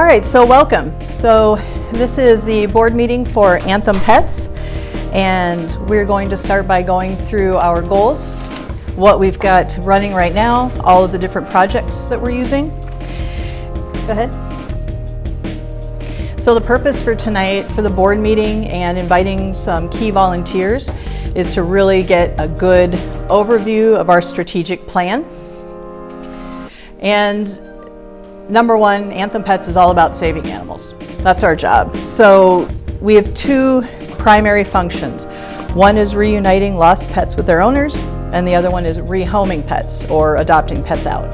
right, so welcome. So this is the board meeting for Anthem Pets, and we're going to start by going through our goals, what we've got running right now, all of the different projects that we're using. Go ahead. So the purpose for tonight for the board meeting and inviting some key volunteers is to really get a good overview of our strategic plan. And number one, Anthem Pets is all about saving animals. That's our job. So we have two primary functions. One is reuniting lost pets with their owners, and the other one is rehoming pets or adopting pets out.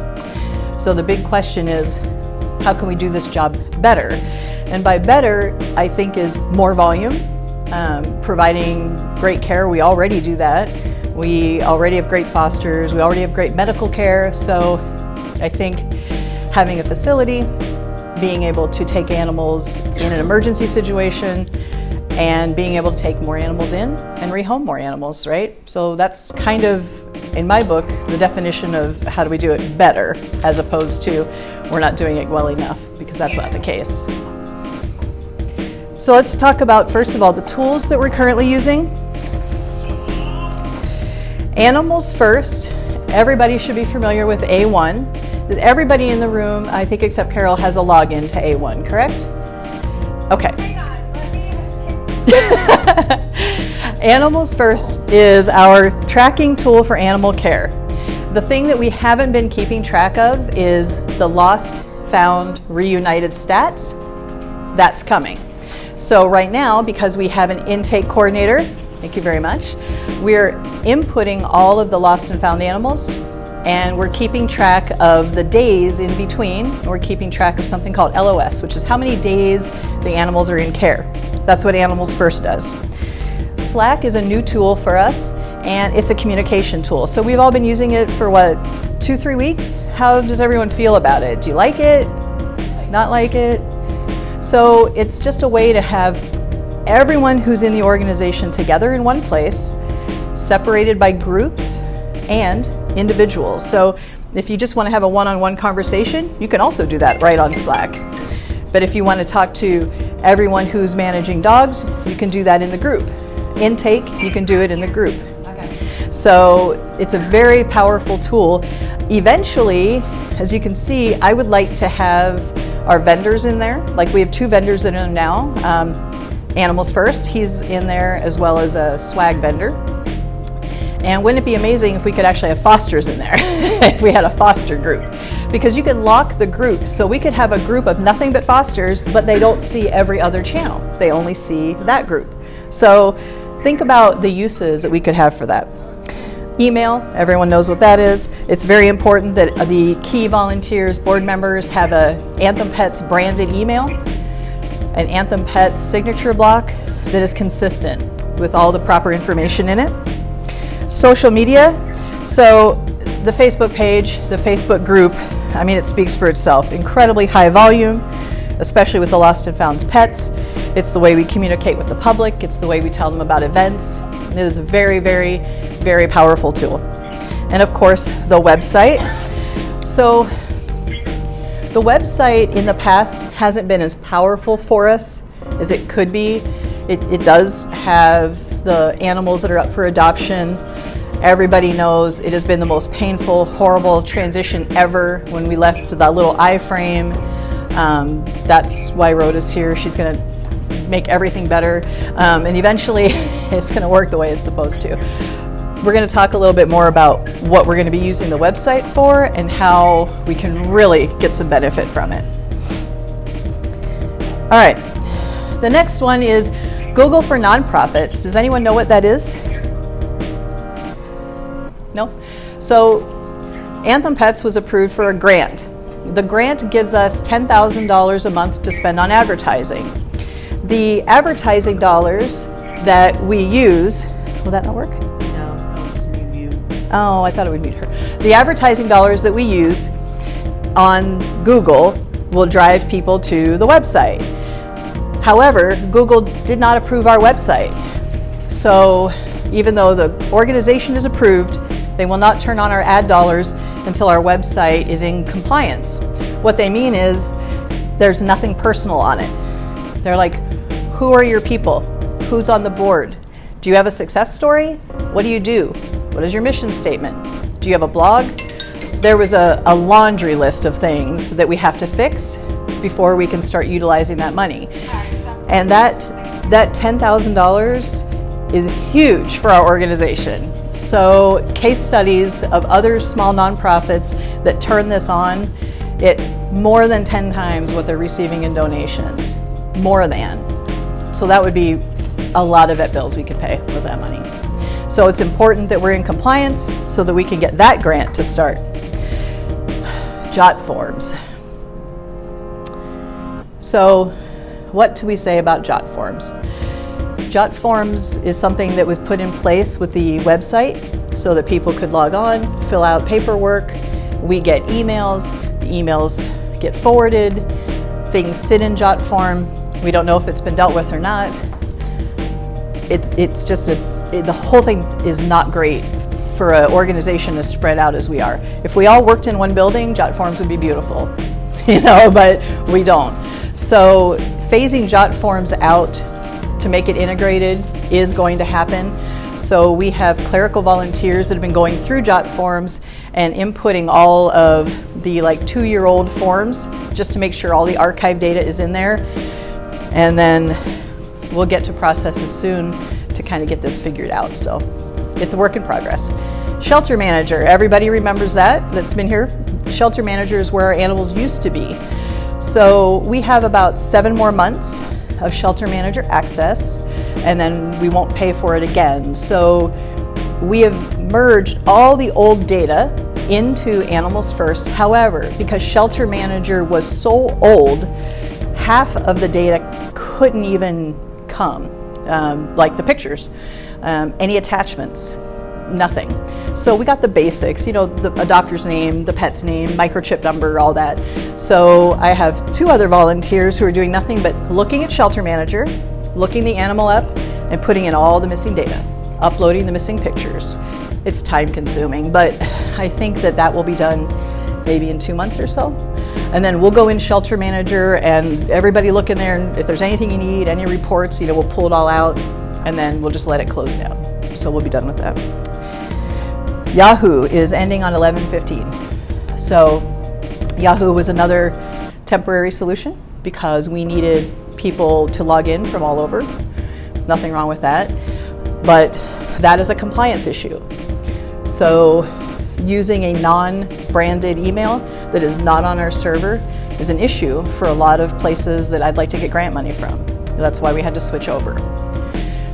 So the big question is, how can we do this job better? And by better, I think is more volume, providing great care. We already do that. We already have great fosters. We already have great medical care. So I think having a facility, being able to take animals in an emergency situation, and being able to take more animals in and rehome more animals, right? So that's kind of, in my book, the definition of how do we do it better, as opposed to we're not doing it well enough, because that's not the case. So let's talk about, first of all, the tools that we're currently using. Animals First. Everybody should be familiar with A1. Everybody in the room, I think except Carol, has a login to A1, correct? Okay. Animals First is our tracking tool for animal care. The thing that we haven't been keeping track of is the lost, found, reunited stats. That's coming. So right now, because we have an intake coordinator, thank you very much, we're inputting all of the lost and found animals, and we're keeping track of the days in between. We're keeping track of something called LOS, which is how many days the animals are in care. That's what Animals First does. Slack is a new tool for us, and it's a communication tool. So we've all been using it for what, 2-3 weeks? How does everyone feel about it? Do you like it? Not like it? So it's just a way to have everyone who's in the organization together in one place, separated by groups and individuals. So if you just want to have a one-on-one conversation, you can also do that right on Slack. But if you want to talk to everyone who's managing dogs, you can do that in the group. Intake, you can do it in the group. Okay. So it's a very powerful tool. Eventually, as you can see, I would like to have our vendors in there. Like we have 2 vendors in there now. Animals First, he's in there, as well as a swag vendor. And wouldn't it be amazing if we could actually have fosters in there, if we had a foster group? Because you could lock the groups, so we could have a group of nothing but fosters, but they don't see every other channel. They only see that group. So think about the uses that we could have for that. Email, everyone knows what that is. It's very important that the key volunteers, board members, have a Anthem Pets branded email, an Anthem Pets signature block that is consistent with all the proper information in it. Social media, so the Facebook page, the Facebook group, I mean, it speaks for itself. Incredibly high volume, especially with the lost and found pets. It's the way we communicate with the public. It's the way we tell them about events. It is a very, very, very powerful tool. And of course, the website. So the website in the past hasn't been as powerful for us as it could be. It does have the animals that are up for adoption. Everybody knows it has been the most painful, horrible transition ever when we left that little iframe. That's why Rhoda's here. She's going to make everything better. And eventually it's going to work the way it's supposed to. We're going to talk a little bit more about what we're going to be using the website for and how we can really get some benefit from it. All right. The next one is Google for nonprofits. Does anyone know what that is? No? So Anthem Pets was approved for a grant. The grant gives us $10,000 a month to spend on advertising. The advertising dollars that we use, will that not work? No, just mute. Oh, I thought it would mute her. The advertising dollars that we use on Google will drive people to the website. However, Google did not approve our website. So even though the organization is approved, they will not turn on our ad dollars until our website is in compliance. What they mean is There's nothing personal on it. They're like, who are your people? Who's on the board? Do you have a success story? What do you do? What is your mission statement? Do you have a blog? There was a laundry list of things that we have to fix before we can start utilizing that money. And that $10,000 is huge for our organization. So case studies of other small nonprofits that turn this on, it more than 10 times what they're receiving in donations, more than. So that would be a lot of vet bills we could pay with that money. So it's important that we're in compliance so that we can get that grant to start. Jot forms. So what do we say about jot forms? Jot forms is something that was put in place with the website so that people could log on, fill out paperwork. We get emails, the emails get forwarded, things sit in jot form. We don't know if it's been dealt with or not. It's just the whole thing is not great for an organization as spread out as we are. If we all worked in one building, jot forms would be beautiful, but we don't. So phasing jot forms out to make it integrated is going to happen. So we have clerical volunteers that have been going through jot forms and inputting all of the 2-year-old forms just to make sure all the archive data is in there. And then we'll get to processes soon to kind of get this figured out. So it's a work in progress. Shelter manager, everybody remembers that's been here. Shelter manager is where our animals used to be. So we have about 7 more months of shelter manager access, and then we won't pay for it again. So we have merged all the old data into Animals First. However, because shelter manager was so old, half of the data couldn't even come, like the pictures, any attachments, nothing. So we got the basics, the adopter's name, the pet's name, microchip number, all that. So I have 2 other volunteers who are doing nothing but looking at Shelter Manager, looking the animal up, and putting in all the missing data, uploading the missing pictures. It's time consuming, but I think that will be done maybe in 2 months or so. And then we'll go in Shelter Manager and everybody look in there, and if there's anything you need, any reports, we'll pull it all out, and then we'll just let it close down. So we'll be done with that. Yahoo is ending on 11/15. So Yahoo was another temporary solution because we needed people to log in from all over. Nothing wrong with that. But that is a compliance issue. So using a non-branded email that is not on our server is an issue for a lot of places that I'd like to get grant money from. That's why we had to switch over.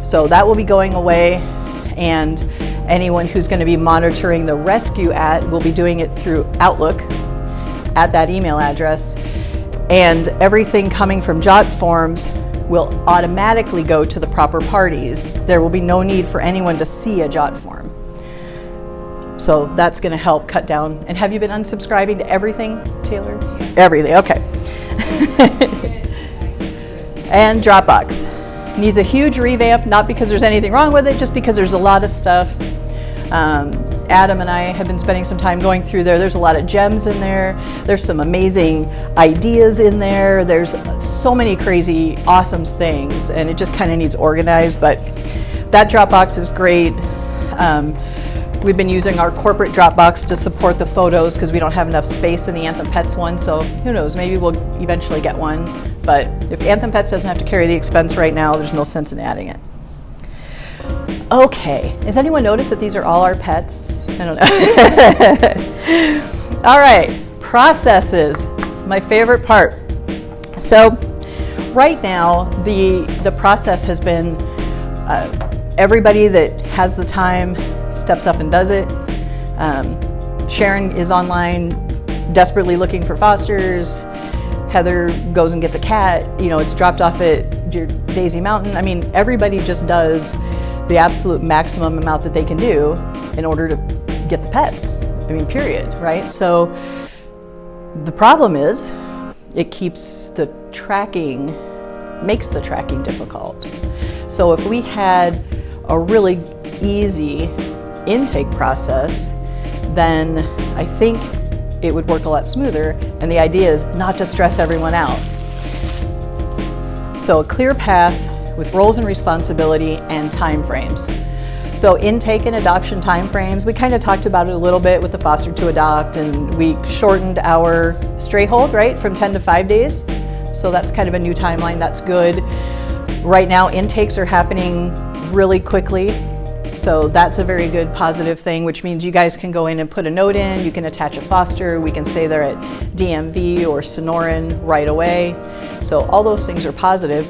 So that will be going away, and anyone who's going to be monitoring the rescue will be doing it through Outlook at that email address, and everything coming from jot forms will automatically go to the proper parties. There will be no need for anyone to see a jot form. So that's going to help cut down. And have you been unsubscribing to everything, Taylor? Yeah. Everything, okay. And Dropbox needs a huge revamp, not because there's anything wrong with it, just because there's a lot of stuff. Adam and I have been spending some time going through there. There's a lot of gems in there. There's some amazing ideas in there. There's so many crazy, awesome things, and it just kind of needs organized, but that Dropbox is great. We've been using our corporate Dropbox to support the photos because we don't have enough space in the Anthem Pets one, so who knows, maybe we'll eventually get one. But if Anthem Pets doesn't have to carry the expense right now, there's no sense in adding it. Okay, has anyone noticed that these are all our pets? I don't know. All right, processes, my favorite part. So right now, the process has been everybody that has the time steps up and does it. Sharon is online desperately looking for fosters. Heather goes and gets a cat. It's dropped off at your Daisy Mountain. I mean, everybody just does the absolute maximum amount that they can do in order to get the pets. I mean, period, right? So the problem is it keeps the tracking, makes the tracking difficult. So if we had a really easy intake process, then I think it would work a lot smoother. And the idea is not to stress everyone out. So a clear path with roles and responsibility and time frames. So intake and adoption time frames, we kind of talked about it a little bit with the foster to adopt, and we shortened our stray hold, right, from 10 to 5 days. So that's kind of a new timeline, that's good. Right now intakes are happening really quickly. So that's a very good positive thing, which means you guys can go in and put a note in, you can attach a foster, we can say they're at DMV or Sonoran right away. So all those things are positive,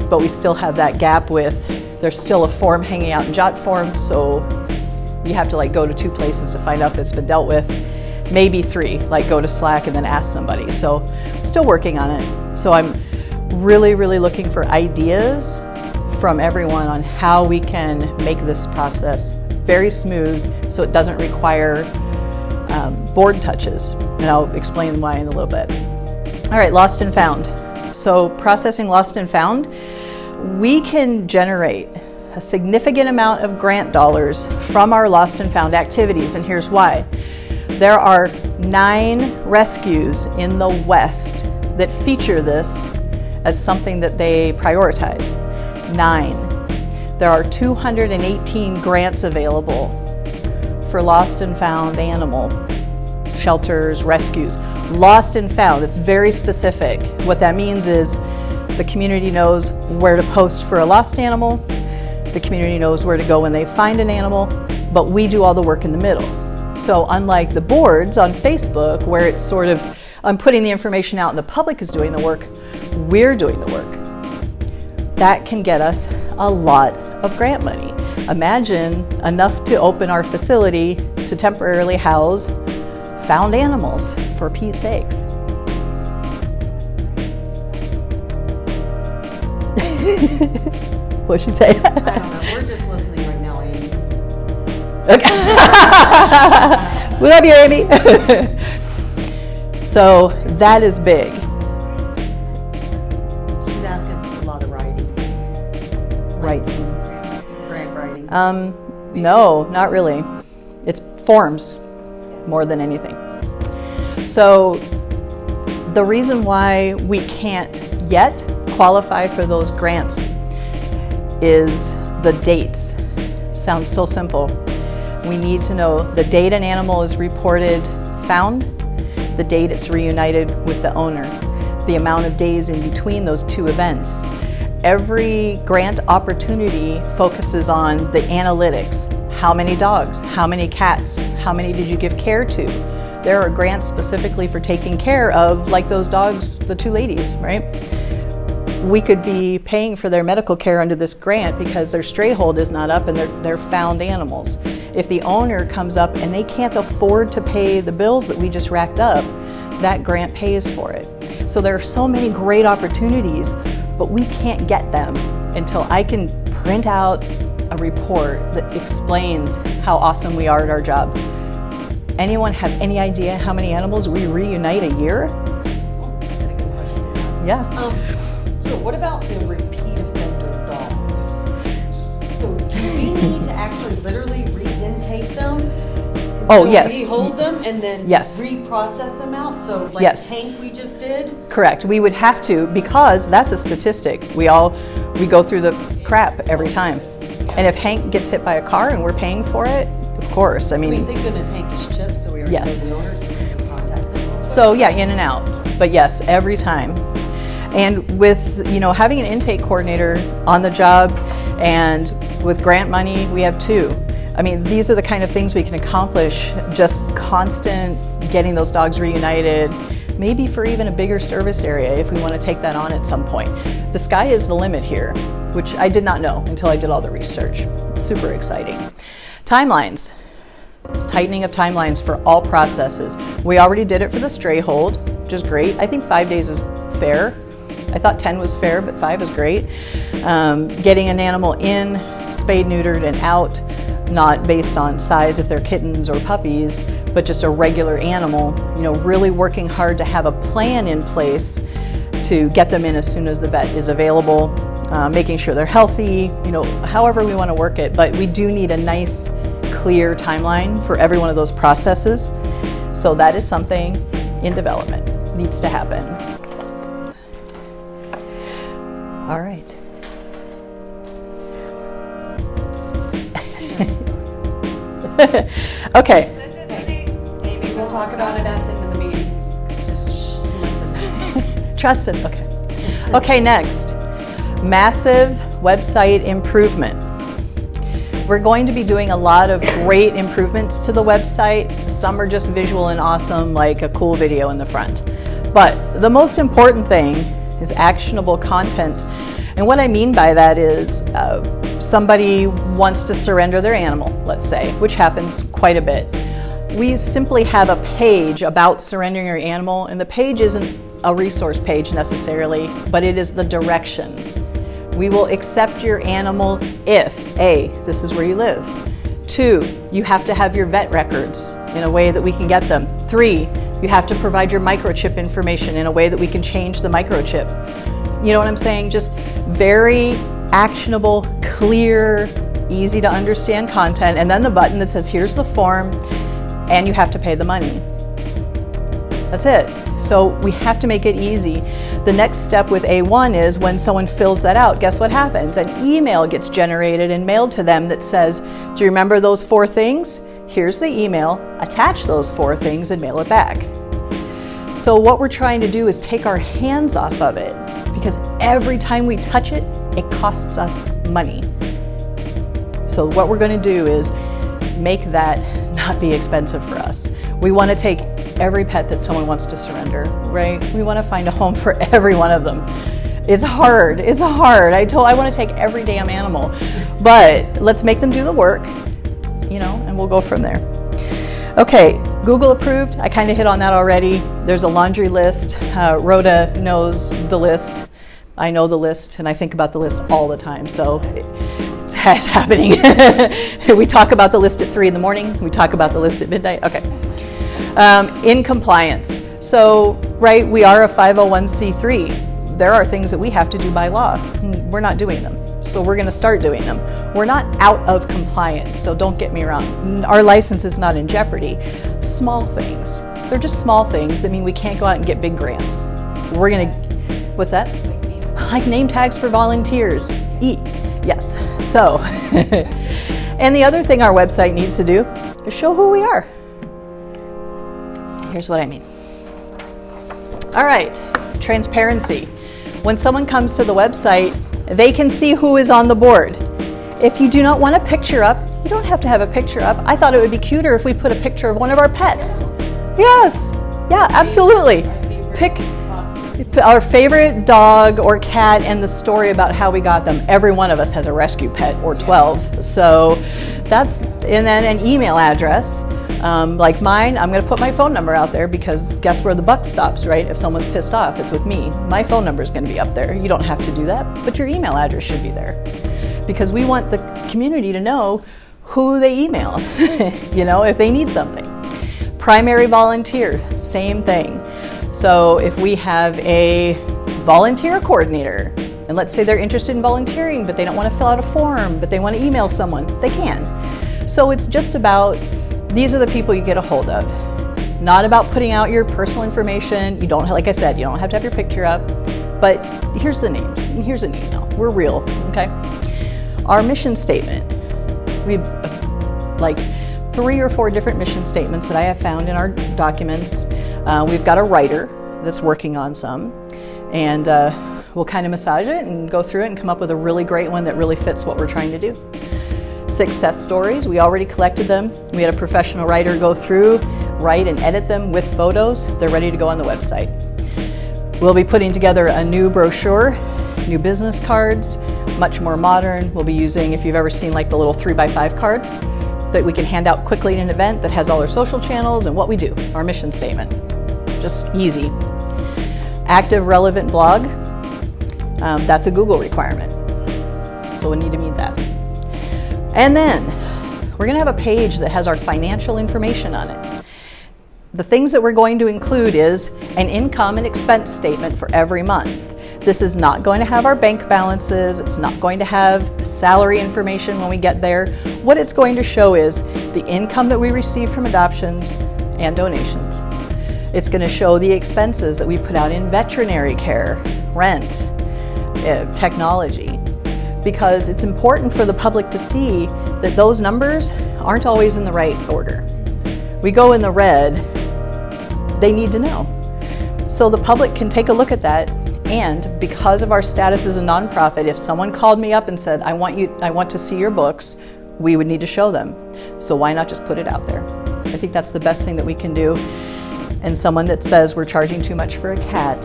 but we still have that gap with, there's still a form hanging out in jot form, so you have to like go to 2 places to find out if it's been dealt with, maybe 3, like go to Slack and then ask somebody. So still working on it. So I'm really, really looking for ideas from everyone on how we can make this process very smooth so it doesn't require board touches. And I'll explain why in a little bit. All right, lost and found. So processing lost and found, we can generate a significant amount of grant dollars from our lost and found activities, and here's why. There are 9 rescues in the West that feature this as something that they prioritize. 9. There are 218 grants available for lost and found animal shelters, rescues. Lost and found, it's very specific. What that means is the community knows where to post for a lost animal, the community knows where to go when they find an animal, but we do all the work in the middle. So unlike the boards on Facebook where it's sort of, I'm putting the information out and the public is doing the work, we're doing the work. That can get us a lot of grant money. Imagine enough to open our facility to temporarily house found animals, for Pete's sakes. What'd she say? I don't know. We're just listening right now, Amy. Okay. We love you, Amy. So that is big. She's asking for a lot of writing. Right. Grant writing. No, not really. It's forms more than anything. So the reason why we can't yet qualify for those grants is the dates. Sounds so simple. We need to know the date an animal is reported found, the date it's reunited with the owner, the amount of days in between those 2 events. Every grant opportunity focuses on the analytics. How many dogs? How many cats? How many did you give care to? There are grants specifically for taking care of, like those dogs, the 2 ladies, right? We could be paying for their medical care under this grant because their stray hold is not up and they're found animals. If the owner comes up and they can't afford to pay the bills that we just racked up, that grant pays for it. So there are so many great opportunities, but we can't get them until I can print out a report that explains how awesome we are at our job. Anyone have any idea how many animals we reunite a year? Yeah. So what about the repeat offender dogs? So do we need to actually literally re-intake them? Oh, yes. Re-hold them and then Yes. reprocess them out? So like Yes. Tank we just did? Correct. We would have to, because that's a statistic. We go through the crap every time. And if Hank gets hit by a car and we're paying for it, of course. I mean, thank goodness Hank is chipped, so we already Yeah. know the owners, so we can contact them. so yeah, in and out. But yes, every time. And with, having an intake coordinator on the job and with grant money, we have 2. I mean, these are the kind of things we can accomplish, just constant getting those dogs reunited, maybe for even a bigger service area if we want to take that on at some point. The sky is the limit here, which I did not know until I did all the research. It's super exciting. Timelines. It's tightening of timelines for all processes. We already did it for the stray hold, which is great. I think 5 days is fair. I thought 10 was fair, but 5 is great. Getting an animal in, spayed, neutered, and out, not based on size if they're kittens or puppies, but just a regular animal, really working hard to have a plan in place to get them in as soon as the vet is available, making sure they're healthy, however we want to work it. But we do need a nice, clear timeline for every one of those processes So that is something in development, needs to happen. All right. Okay. Amy, we'll talk about it at the end of the meeting. Just listen. Trust us. Okay. Okay, next. Massive website improvement. We're going to be doing a lot of great improvements to the website. Some are just visual and awesome, like a cool video in the front. But the most important thing is actionable content. And what I mean by that is somebody wants to surrender their animal, let's say, which happens quite a bit. We simply have a page about surrendering your animal, and the page isn't a resource page necessarily, but it is the directions. We will accept your animal if A, this is where you live. 2, you have to have your vet records in a way that we can get them. 3, you have to provide your microchip information in a way that we can change the microchip. You know what I'm saying? Just very actionable, clear, easy to understand content, and then the button that says here's the form and you have to pay the money. That's it. So we have to make it easy. The next step with A1 is when someone fills that out, guess what happens? An email gets generated and mailed to them that says, do you remember those 4 things? Here's the email, attach those 4 things and mail it back. So what we're trying to do is take our hands off of it, because every time we touch it, it costs us money. So what we're going to do is make that not be expensive for us. We want to take every pet that someone wants to surrender, right? We want to find a home for every one of them. It's hard. It's hard. I want to take every damn animal, but let's make them do the work, you know, and we'll go from there. Okay, Google approved. I kind of hit on that already. There's a laundry list. Rhoda knows the list. I know the list, and I think about the list all the time. So it's happening. We talk about the list at 3 in the morning. We talk about the list at midnight. Okay. In compliance. So, right, we are a 501c3. There are things that we have to do by law. We're not doing them. So we're going to start doing them. We're not out of compliance, so don't get me wrong. Our license is not in jeopardy. Small things. They're just small things that mean we can't go out and get big grants. We're going to, what's that? Like name tags for volunteers. Yes. So, and the other thing our website needs to do is show who we are. Here's what I mean. All right, transparency. When someone comes to the website, they can see who is on the board. If you do not want a picture up, you don't have to have a picture up. I thought it would be cuter if we put a picture of one of our pets. Yes, yeah, absolutely. Pick our favorite dog or cat and the story about how we got them. Every one of us has a rescue pet or 12. So that's, and then an email address. Like mine, I'm going to put my phone number out there because guess where the buck stops, right? If someone's pissed off, it's with me. My phone number is going to be up there. You don't have to do that, but your email address should be there because we want the community to know who they email, you know, if they need something. Primary volunteer, same thing. So if we have a volunteer coordinator, and let's say they're interested in volunteering, but they don't want to fill out a form, but they want to email someone, they can. So it's just about, these are the people you get a hold of. Not about putting out your personal information. You don't, like I said, you don't have to have your picture up, but here's the names, and here's an email. We're real, okay? Our mission statement. We have like 3 or 4 different mission statements that I have found in our documents. We've got a writer that's working on some, and we'll kind of massage it and go through it and come up with a really great one that really fits what we're trying to do. Success stories, we already collected them. We had a professional writer go through, write and edit them with photos. They're ready to go on the website. We'll be putting together a new brochure, new business cards, much more modern. We'll be using, if you've ever seen like the little 3x5 cards that we can hand out quickly in an event that has all our social channels and what we do, our mission statement. Just easy. Active, relevant blog, that's a Google requirement. So we need to meet that. And then we're going to have a page that has our financial information on it. The things that we're going to include is an income and expense statement for every month. This is not going to have our bank balances. It's not going to have salary information when we get there. What it's going to show is the income that we receive from adoptions and donations. It's going to show the expenses that we put out in veterinary care, rent, technology, because it's important for the public to see that those numbers aren't always in the right order. We go in the red, they need to know. So the public can take a look at that, and because of our status as a nonprofit, if someone called me up and said, I want to see your books, we would need to show them. So why not just put it out there? I think that's the best thing that we can do. And someone that says we're charging too much for a cat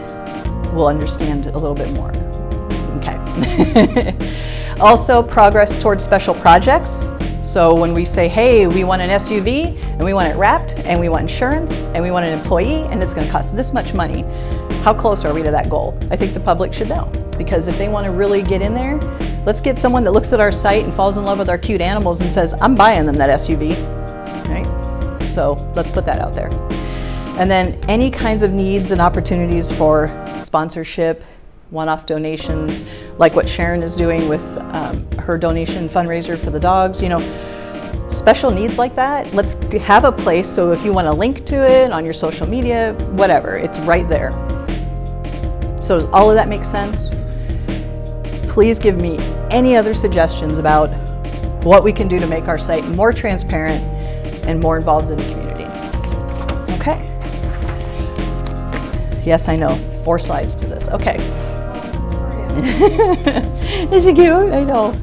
will understand a little bit more. Okay. Also, progress towards special projects. So when we say, hey, we want an SUV and we want it wrapped and we want insurance and we want an employee and it's going to cost this much money, how close are we to that goal? I think the public should know, because if they want to really get in there, let's get someone that looks at our site and falls in love with our cute animals and says, I'm buying them that SUV, right? So let's put that out there. And then any kinds of needs and opportunities for sponsorship, one-off donations, like what Sharon is doing with her donation fundraiser for the dogs, special needs like that, let's have a place so if you want to link to it on your social media, whatever, it's right there. So does all of that make sense? Please give me any other suggestions about what we can do to make our site more transparent and more involved in the community. Okay. Yes, I know, 4 slides to this. Okay. Is she cute? I know.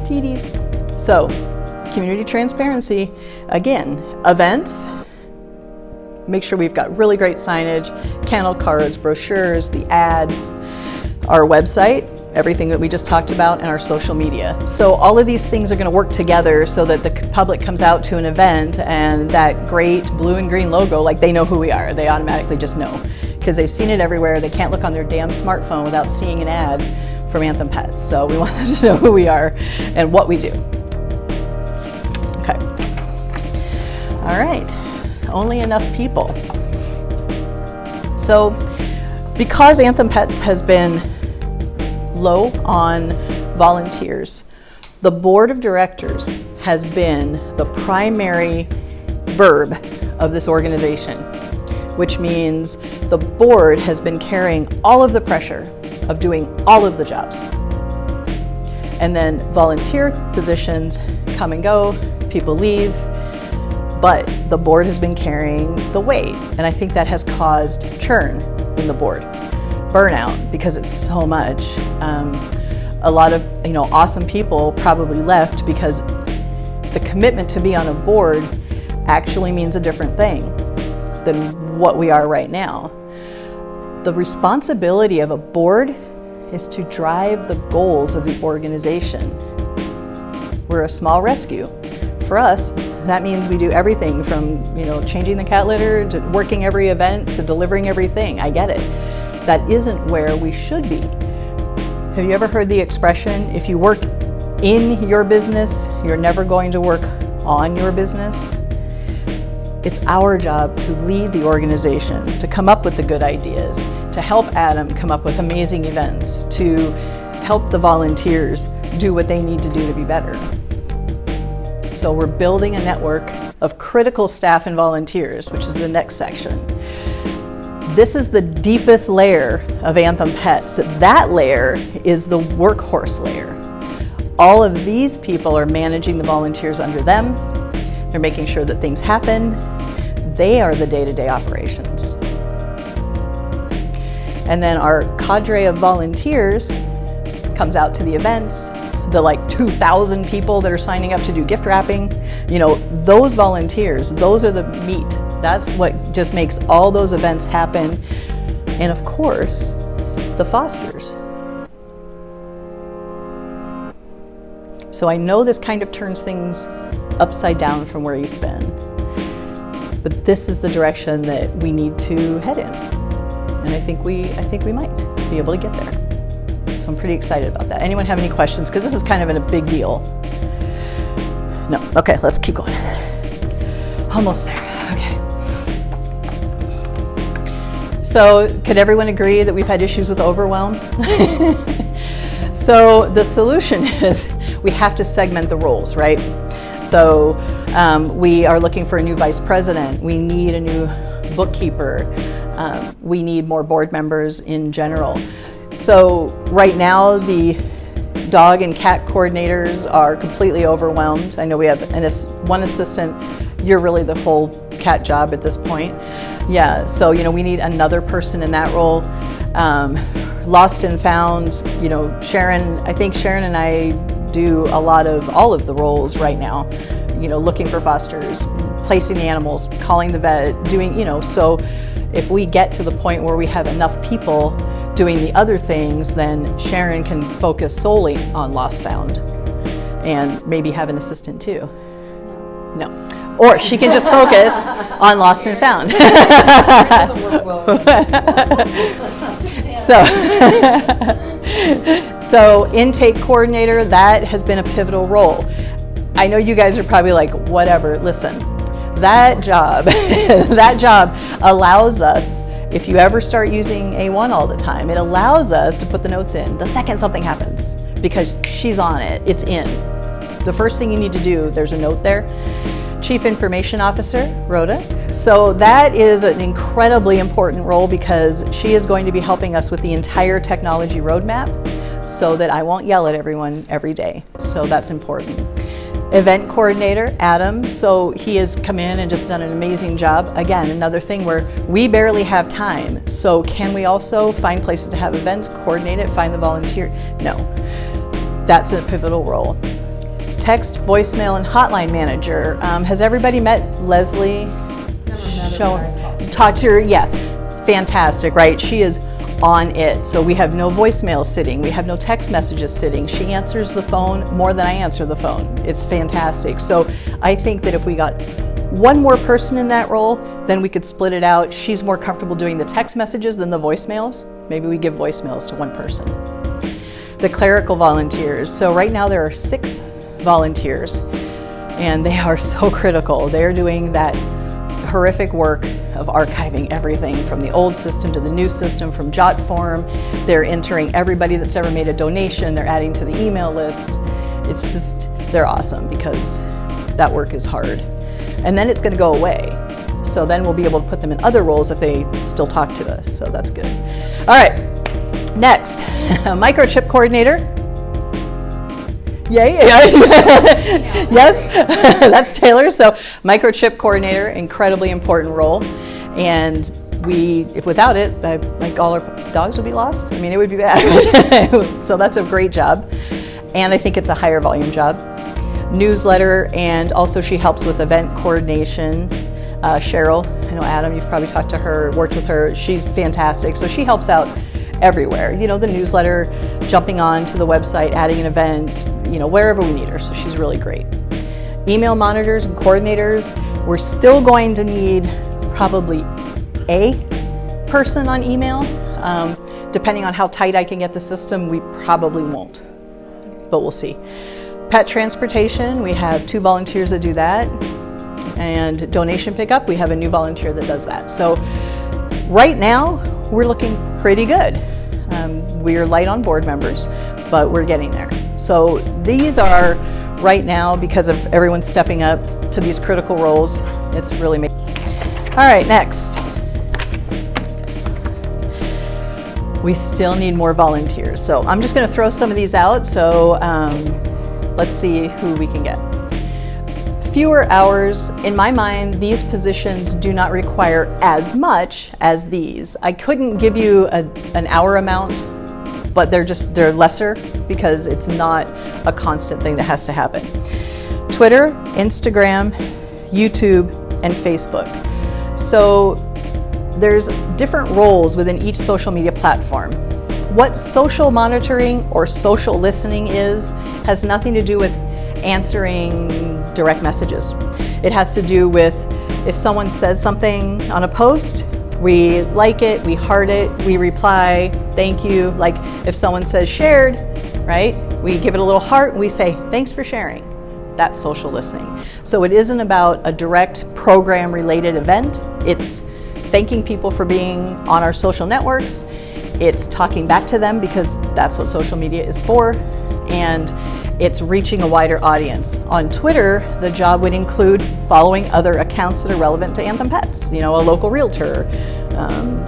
TDs. So, community transparency. Again, events. Make sure we've got really great signage, candle cards, brochures, the ads, our website, everything that we just talked about, and our social media. So all of these things are going to work together so that the public comes out to an event and that great blue and green logo, like they know who we are. They automatically just know because they've seen it everywhere. They can't look on their damn smartphone without seeing an ad from Anthem Pets. So we want them to know who we are and what we do. Okay. All right. Only enough people. So because Anthem Pets has been low on volunteers, the board of directors has been the primary verb of this organization, which means the board has been carrying all of the pressure of doing all of the jobs. And then volunteer positions come and go, people leave, but the board has been carrying the weight. And I think that has caused churn in the board, burnout, because it's so much. A lot of awesome people probably left because the commitment to be on a board actually means a different thing than what we are right now. The responsibility of a board is to drive the goals of the organization. We're a small rescue. For us, that means we do everything from changing the cat litter to working every event to delivering everything. I get it. That isn't where we should be. Have you ever heard the expression, if you work in your business, you're never going to work on your business? It's our job to lead the organization, to come up with the good ideas, to help Adam come up with amazing events, to help the volunteers do what they need to do to be better. So we're building a network of critical staff and volunteers, which is the next section. This is the deepest layer of Anthem Pets. That layer is the workhorse layer. All of these people are managing the volunteers under them. They're making sure that things happen. They are the day-to-day operations. And then our cadre of volunteers comes out to the events, the 2,000 people that are signing up to do gift wrapping. Those volunteers, those are the meat. That's what just makes all those events happen. And of course, the fosters. So I know this kind of turns things upside down from where you've been, but this is the direction that we need to head in. And I think we might be able to get there. So I'm pretty excited about that. Anyone have any questions? Because this is kind of a big deal. No, okay, let's keep going. Almost there, okay. So could everyone agree that we've had issues with overwhelm? So the solution is we have to segment the roles, right? So we are looking for a new vice president. We need a new bookkeeper. We need more board members in general. So right now the dog and cat coordinators are completely overwhelmed. I know we have one assistant. You're really the whole cat job at this point. Yeah, so we need another person in that role. Lost and found, Sharon, I think Sharon and I do all of the roles right now. Looking for fosters, placing the animals, calling the vet, doing, so if we get to the point where we have enough people doing the other things, then Sharon can focus solely on lost found and maybe have an assistant too. No. Or she can just focus on lost and found. Doesn't work well. So intake coordinator, that has been a pivotal role. I know you guys are probably like, whatever, listen, that job allows us, if you ever start using A1 all the time, it allows us to put the notes in the second something happens because she's on it, it's in. The first thing you need to do, there's a note there. Chief Information Officer, Rhoda. So that is an incredibly important role because she is going to be helping us with the entire technology roadmap so that I won't yell at everyone every day. So that's important. Event coordinator, Adam. So he has come in and just done an amazing job. Again, another thing where we barely have time. So can we also find places to have events, coordinate it, find the volunteer? No, that's a pivotal role. Text, voicemail, and hotline manager. Has everybody met Leslie? Never met her. Talked to her? Yeah, fantastic, right? She is on it. So we have no voicemail sitting. We have no text messages sitting. She answers the phone more than I answer the phone. It's fantastic. So I think that if we got one more person in that role, then we could split it out. She's more comfortable doing the text messages than the voicemails. Maybe we give voicemails to one person. The clerical volunteers. So right now there are 6 volunteers and they are so critical. They're doing that horrific work of archiving everything from the old system to the new system, from jot form. They're entering everybody that's ever made a donation. They're adding to the email list. It's just, they're awesome because that work is hard. And then it's going to go away. So then we'll be able to put them in other roles if they still talk to us. So that's good. All right, next, microchip coordinator. Yay. Yes, that's Taylor. So microchip coordinator, incredibly important role. And if without it, like all our dogs would be lost. I mean, it would be bad. So that's a great job. And I think it's a higher volume job. Newsletter, and also she helps with event coordination. Cheryl, I know Adam, you've probably talked to her, worked with her. She's fantastic. So she helps out everywhere. The newsletter, jumping on to the website, adding an event, wherever we need her. So she's really great. Email monitors and coordinators, we're still going to need probably a person on email. Depending on how tight I can get the system, we probably won't, but we'll see. Pet transportation, we have 2 volunteers that do that. And donation pickup, we have a new volunteer that does that. So right now, we're looking pretty good. We are light on board members, but we're getting there. So these are right now, because of everyone stepping up to these critical roles, it's really making. All right, next. We still need more volunteers. So I'm just gonna throw some of these out. So let's see who we can get. Fewer hours. In my mind, these positions do not require as much as these. I couldn't give you an hour amount, but they're lesser because it's not a constant thing that has to happen. Twitter, Instagram, YouTube, and Facebook. So there's different roles within each social media platform. What social monitoring or social listening has nothing to do with answering direct messages. It has to do with if someone says something on a post, we like it, we heart it, we reply, thank you. Like if someone says shared, right? We give it a little heart and we say, thanks for sharing. That's social listening. So it isn't about a direct program related event. It's thanking people for being on our social networks. It's talking back to them because that's what social media is for. and it's reaching a wider audience. On Twitter, the job would include following other accounts that are relevant to Anthem Pets, a local realtor,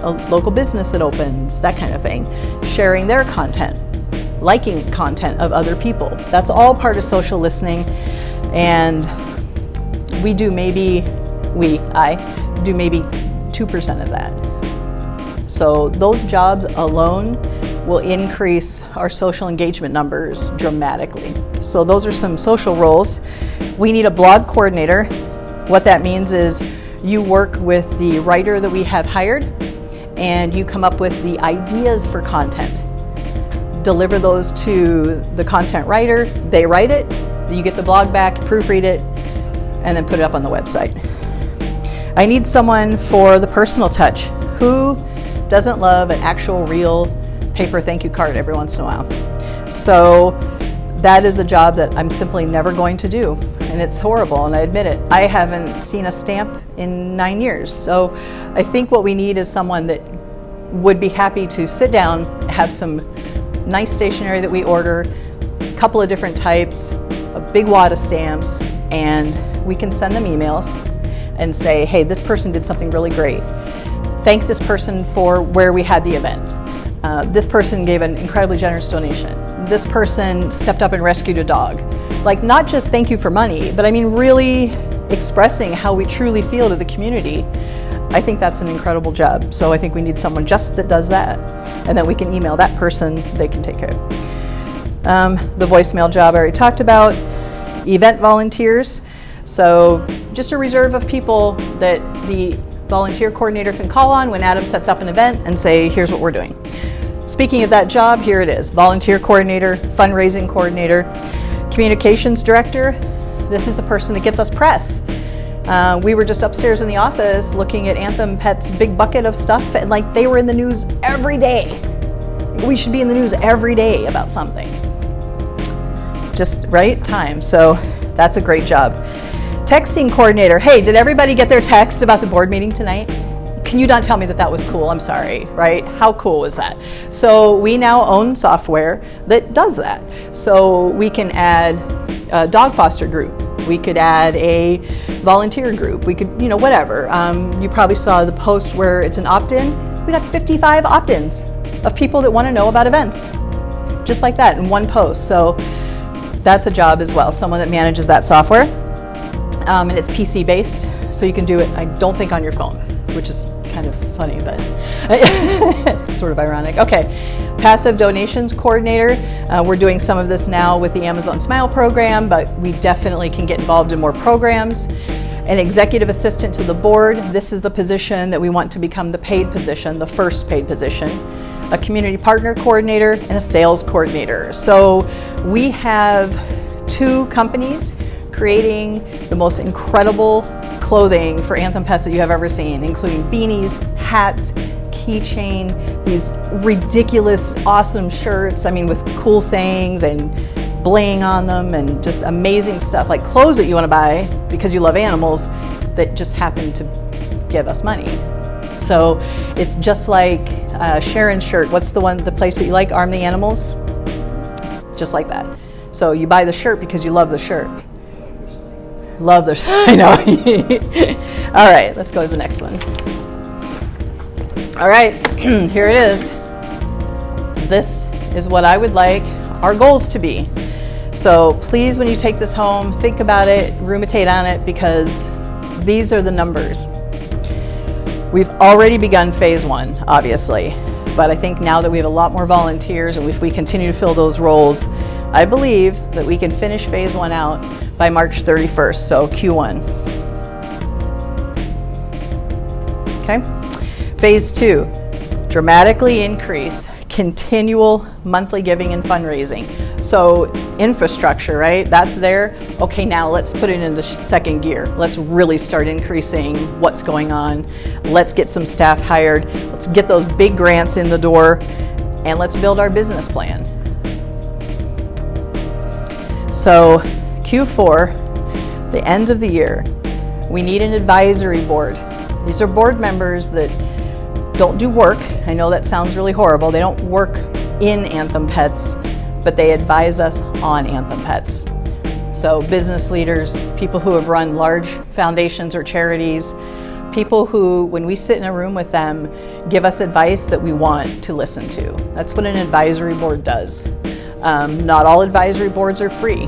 a local business that opens, that kind of thing, sharing their content, liking content of other people. That's all part of social listening, and I do maybe 2% of that. So those jobs alone will increase our social engagement numbers dramatically. So those are some social roles. We need a blog coordinator. What that means is you work with the writer that we have hired, and you come up with the ideas for content. Deliver those to the content writer, they write it, you get the blog back, proofread it, and then put it up on the website. I need someone for the personal touch. Who doesn't love an actual real paper thank you card every once in a while? So that is a job that I'm simply never going to do, and it's horrible, and I admit it. I haven't seen a stamp in 9 years. So I think what we need is someone that would be happy to sit down, have some nice stationery that we order, a couple of different types, a big wad of stamps, and we can send them emails and say, hey, this person did something really great. Thank this person for where we had the event. This person gave an incredibly generous donation. This person stepped up and rescued a dog. Like, not just thank you for money, but I mean really expressing how we truly feel to the community. I think that's an incredible job. So I think we need someone just that does that. And then we can email that person, they can take care of it. The voicemail job I already talked about. Event volunteers. So just a reserve of people that the volunteer coordinator can call on when Adam sets up an event and say, here's what we're doing. Speaking of that job, here it is. Volunteer coordinator, fundraising coordinator, communications director. This is the person that gets us press. We were just upstairs in the office looking at Anthem Pets' big bucket of stuff, and like they were in the news every day. We should be in the news every day about something. Just right time. So that's a great job. Texting coordinator. Hey, did everybody get their text about the board meeting tonight? Can you not tell me that that was cool? I'm sorry, right? How cool was that? So we now own software that does that. So we can add a dog foster group. We could add a volunteer group. We could, whatever. You probably saw the post where it's an opt-in. We got 55 opt-ins of people that want to know about events. Just like that in one post. So that's a job as well. Someone that manages that software. And it's PC based, so you can do it, I don't think, on your phone, which is kind of funny, but sort of ironic. Okay, passive donations coordinator. We're doing some of this now with the Amazon Smile program, but we definitely can get involved in more programs. An executive assistant to the board. This is the position that we want to become the paid position, the first paid position. A community partner coordinator and a sales coordinator. So we have 2 companies creating the most incredible clothing for Anthem Pets that you have ever seen, including beanies, hats, keychain, these ridiculous, awesome shirts, with cool sayings and bling on them and just amazing stuff, like clothes that you want to buy because you love animals that just happen to give us money. So it's just like Sharon's shirt. What's the place that you like? Arm the Animals? Just like that. So you buy the shirt because you love the shirt. Love this. I know. All right, let's go to the next one. All right, here it is. This is what I would like our goals to be. So please, when you take this home, think about it, ruminate on it, because these are the numbers. We've already begun phase 1, obviously, but I think now that we have a lot more volunteers, and if we continue to fill those roles, I believe that we can finish phase 1 out by March 31st, so Q1. Okay. Phase 2, dramatically increase continual monthly giving and fundraising. So infrastructure, right? That's there. Okay, now let's put it into second gear. Let's really start increasing what's going on. Let's get some staff hired. Let's get those big grants in the door, and let's build our business plan. So Q4, the end of the year, we need an advisory board. These are board members that don't do work. I know that sounds really horrible. They don't work in Anthem Pets, but they advise us on Anthem Pets. So business leaders, people who have run large foundations or charities, people who, when we sit in a room with them, give us advice that we want to listen to. That's what an advisory board does. Not all advisory boards are free.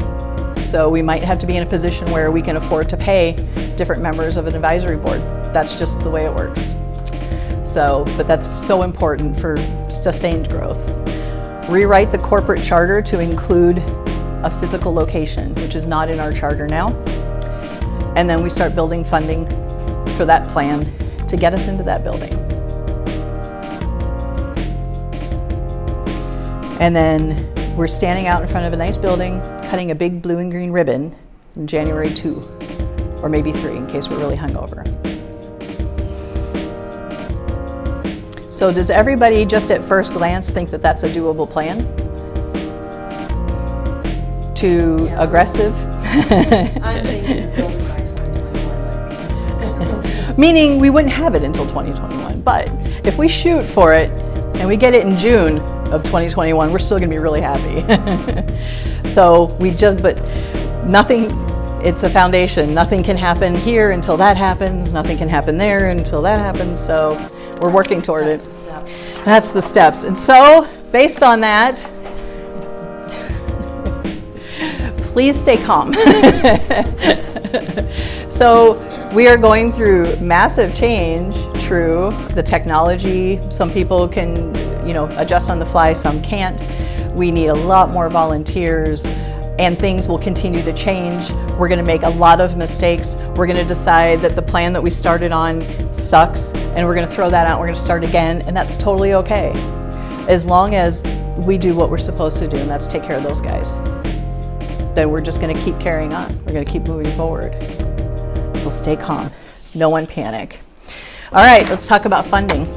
So we might have to be in a position where we can afford to pay different members of an advisory board. That's just the way it works. So, but that's so important for sustained growth. Rewrite the corporate charter to include a physical location, which is not in our charter now. And then we start building funding for that plan to get us into that building. And then we're standing out in front of a nice building, cutting a big blue and green ribbon in January 2, or maybe 3 in case we're really hungover. So does everybody just at first glance think that that's a doable plan? Too aggressive? I'm thinking of building by 2021. Meaning we wouldn't have it until 2021, but if we shoot for it and we get it in June of 2021, we're still gonna be really happy. So but nothing, it's a foundation. Nothing can happen here until that happens. Nothing can happen there until that happens. So we're working toward it. That's the steps. And so based on that, please stay calm. So we are going through massive change, true. The technology, some people can, adjust on the fly, some can't. We need a lot more volunteers, and things will continue to change. We're gonna make a lot of mistakes. We're gonna decide that the plan that we started on sucks, and we're gonna throw that out, we're gonna start again, and that's totally okay. As long as we do what we're supposed to do, and that's take care of those guys. Then we're just going to keep carrying on. We're going to keep moving forward. So stay calm. No one panic. All right, let's talk about funding.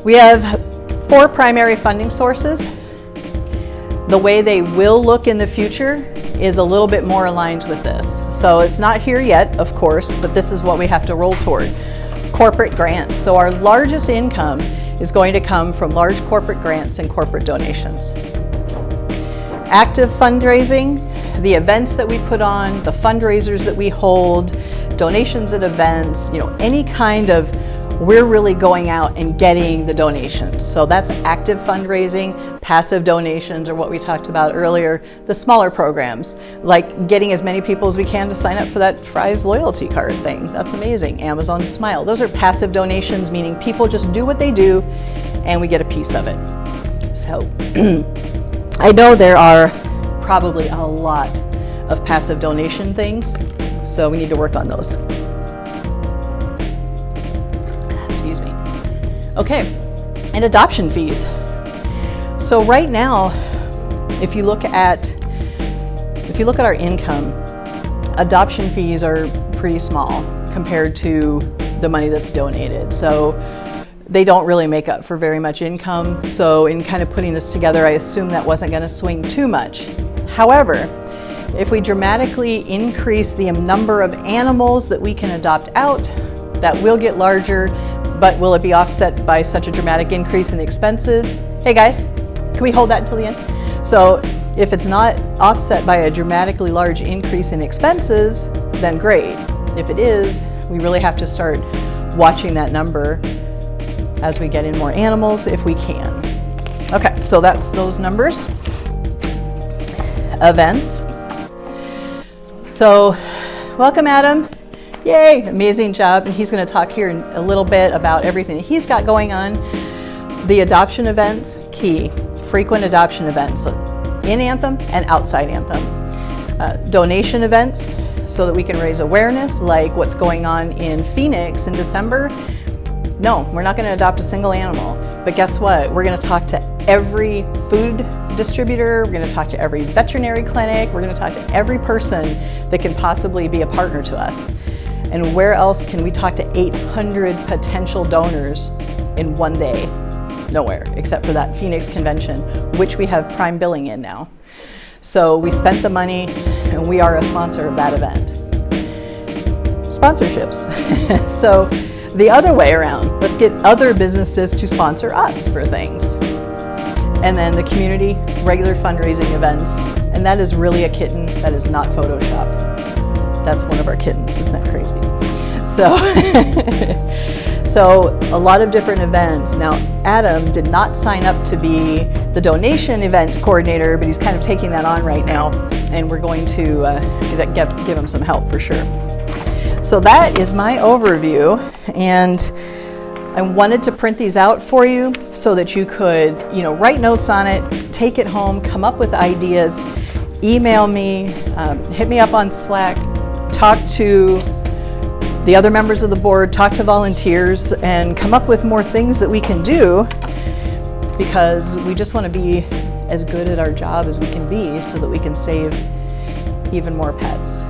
We have 4 primary funding sources. The way they will look in the future is a little bit more aligned with this. So it's not here yet, of course, but this is what we have to roll toward. Corporate grants. So our largest income is going to come from large corporate grants and corporate donations. Active fundraising, the events that we put on, the fundraisers that we hold, donations at events, any kind of, we're really going out and getting the donations. So that's active fundraising. Passive donations are what we talked about earlier, the smaller programs, like getting as many people as we can to sign up for that Fry's loyalty card thing. That's amazing. Amazon Smile. Those are passive donations, meaning people just do what they do and we get a piece of it. So I know there are probably a lot of passive donation things, so we need to work on those. Excuse me. Okay, and adoption fees. So right now, if you look at our income, adoption fees are pretty small compared to the money that's donated. So they don't really make up for very much income. So in kind of putting this together, I assume that wasn't going to swing too much. However, if we dramatically increase the number of animals that we can adopt out, that will get larger, but will it be offset by such a dramatic increase in expenses? Hey guys, can we hold that until the end? So if it's not offset by a dramatically large increase in expenses, then great. If it is, we really have to start watching that number as we get in more animals if we can. Okay, so that's those numbers. Events. So welcome Adam. Yay, amazing job. And he's gonna talk here in a little bit about everything that he's got going on. The adoption events, key. Frequent adoption events in Anthem and outside Anthem. Donation events so that we can raise awareness, like what's going on in Phoenix in December. No, we're not going to adopt a single animal, but guess what? We're going to talk to every food distributor, we're going to talk to every veterinary clinic, we're going to talk to every person that can possibly be a partner to us. And where else can we talk to 800 potential donors in one day? Nowhere, except for that Phoenix convention, which we have prime billing in now. So we spent the money and we are a sponsor of that event. Sponsorships. So the other way around, let's get other businesses to sponsor us for things. and then the community regular fundraising events. And that is really a kitten. That is not Photoshop. That's one of our kittens. Isn't that crazy? So, so a lot of different events. Now, Adam did not sign up to be the donation event coordinator, but he's kind of taking that on right now, and we're going to give him some help for sure. So that is my overview, and I wanted to print these out for you so that you could, write notes on it, take it home, come up with ideas, email me, hit me up on Slack, talk to the other members of the board, talk to volunteers, and come up with more things that we can do, because we just want to be as good at our job as we can be so that we can save even more pets.